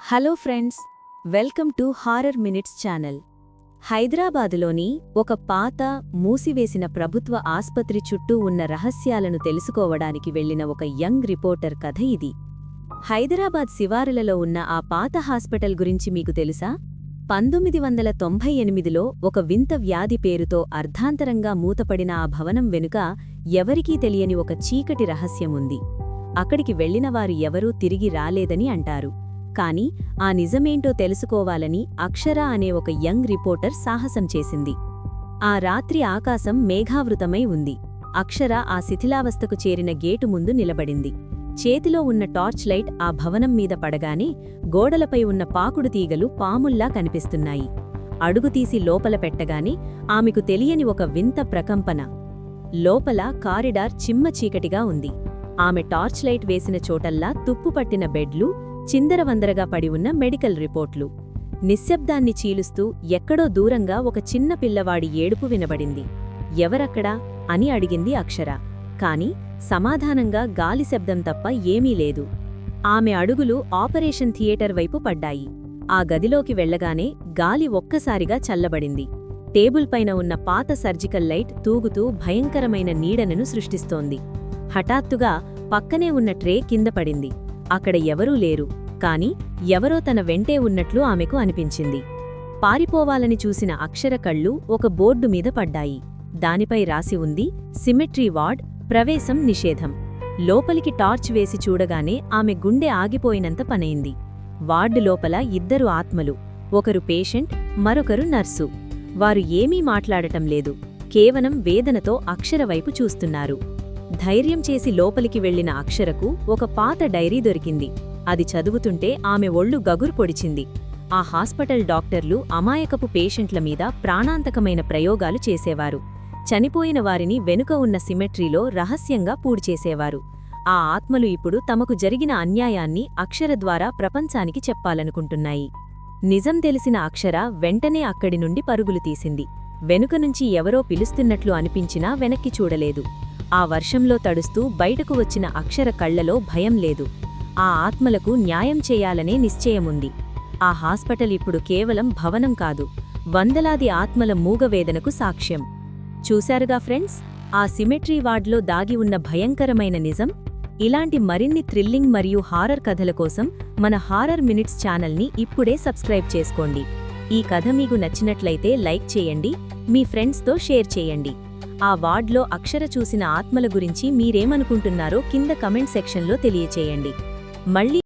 Hello friends, welcome to horror minutes channel. హైదరాబాదులోని ఒక పాత మూసివేసిన ప్రభుత్వ ఆస్పత్రి చుట్టూ ఉన్న రహస్యాలను తెలుసుకోవడానికి వెళ్లిన ఒక యంగ్ రిపోర్టర్ కథ ఇది. హైదరాబాద్ శివారులలో ఉన్న ఆ పాత హాస్పిటల్ గురించి మీకు తెలుసా? 1998లో ఒక వింత వ్యాధి పేరుతో అర్ధాంతరంగా మూతపడిన ఆ భవనం వెనుక ఎవరికీ తెలియని ఒక చీకటి రహస్యముంది. అక్కడికి వెళ్లినవారు ఎవరూ తిరిగి రాలేదని అంటారు. కాని ఆ నిజమేంటో తెలుసుకోవాలని అక్షర అనే ఒక యంగ్ రిపోర్టర్ సాహసం చేసింది. ఆ రాత్రి ఆకాశం మేఘావృతమై ఉంది. అక్షర ఆ శిథిలావస్థకు చేరిన గేటు ముందు నిలబడింది. చేతిలో ఉన్న టార్చ్ లైట్ ఆ భవనం మీద పడగానే గోడలపై ఉన్న పాకుడు తీగలు పాముల్లా కనిపిస్తున్నాయి. అడుగుతీసి లోపల పెట్టగానే ఆమెకు తెలియని ఒక వింత ప్రకంపన. లోపల కారిడార్ చిమ్మ చీకటిగా ఉంది. ఆమె టార్చ్ లైట్ వేసిన చోటల్లా తుప్పుపట్టిన బెడ్లు, చిందరవందరగా పడి ఉన్న మెడికల్ రిపోర్ట్లు. నిశ్శబ్దాన్ని చీలుస్తూ ఎక్కడో దూరంగా ఒక చిన్న పిల్లవాడి ఏడుపు వినబడింది. ఎవరక్కడా అని అడిగింది అక్షర. కాని సమాధానంగా గాలి శబ్దం తప్ప ఏమీ లేదు. ఆమె అడుగులు ఆపరేషన్ థియేటర్ వైపు పడ్డాయి. ఆ గదిలోకి వెళ్లగానే గాలి ఒక్కసారిగా చల్లబడింది. టేబుల్ పైన ఉన్న పాత సర్జికల్ లైట్ తూగుతూ భయంకరమైన నీడనను సృష్టిస్తోంది. హఠాత్తుగా పక్కనే ఉన్న ట్రే కింద పడింది. అక్కడ ఎవరూ లేరు, కాని ఎవరో తన వెంటే ఉన్నట్లు ఆమెకు అనిపించింది. పారిపోవాలని చూసిన అక్షర కళ్ళు ఒక బోర్డు మీద పడ్డాయి. దానిపై రాసి ఉంది, సిమెట్రీ వార్డ్, ప్రవేశం నిషేధం. లోపలికి టార్చ్ వేసి చూడగానే ఆమె గుండె ఆగిపోయినంత పనైంది. వార్డు లోపల ఇద్దరు ఆత్మలు, ఒకరు పేషెంట్, మరొకరు నర్సు. వారు ఏమీ మాట్లాడటం లేదు, కేవలం వేదనతో అక్షర వైపు చూస్తున్నారు. ధైర్యం చేసి లోపలికి వెళ్లిన అక్షరకు ఒక పాత డైరీ దొరికింది. అది చదువుతుంటే ఆమె ఒళ్ళు గగురు పొడిచింది. ఆ హాస్పిటల్ డాక్టర్లు అమాయకపు పేషెంట్ల మీద ప్రాణాంతకమైన ప్రయోగాలు చేసేవారు. చనిపోయిన వారిని వెనుక ఉన్న సిమెట్రీలో రహస్యంగా పూడ్చేసేవారు. ఆ ఆత్మలు ఇప్పుడు తమకు జరిగిన అన్యాయాన్ని అక్షర ద్వారా ప్రపంచానికి చెప్పాలనుకుంటున్నాయి. నిజం తెలిసిన అక్షర వెంటనే అక్కడి నుండి పరుగులు తీసింది. వెనుక నుంచి ఎవరో పిలుస్తున్నట్లు అనిపించినా వెనక్కి చూడలేదు. ఆ వర్షంలో తడుస్తూ బయటకు వచ్చిన అక్షర కళ్లలో భయం లేదు. ఆ ఆత్మలకు న్యాయం చేయాలనే నిశ్చయముంది. ఆ హాస్పిటల్ ఇప్పుడు కేవలం భవనం కాదు, వందలాది ఆత్మల మూగవేదనకు సాక్ష్యం. చూశారుగా ఫ్రెండ్స్, ఆ సిమెట్రీ వార్డ్లో దాగి ఉన్న భయంకరమైన నిజం. ఇలాంటి మరిన్ని థ్రిల్లింగ్ మరియు హారర్ కథల కోసం మన హారర్ మినిట్స్ ఛానల్ని ఇప్పుడే సబ్స్క్రైబ్ చేసుకోండి. ఈ కథ మీకు నచ్చినట్లయితే లైక్ చేయండి, మీ ఫ్రెండ్స్తో షేర్ చేయండి. ఆ వార్డ్లో అక్షర చూసిన ఆత్మల గురించి మీరేమనుకుంటున్నారో కింద కమెంట్ సెక్షన్లో తెలియచేయండి. మళ్ళీ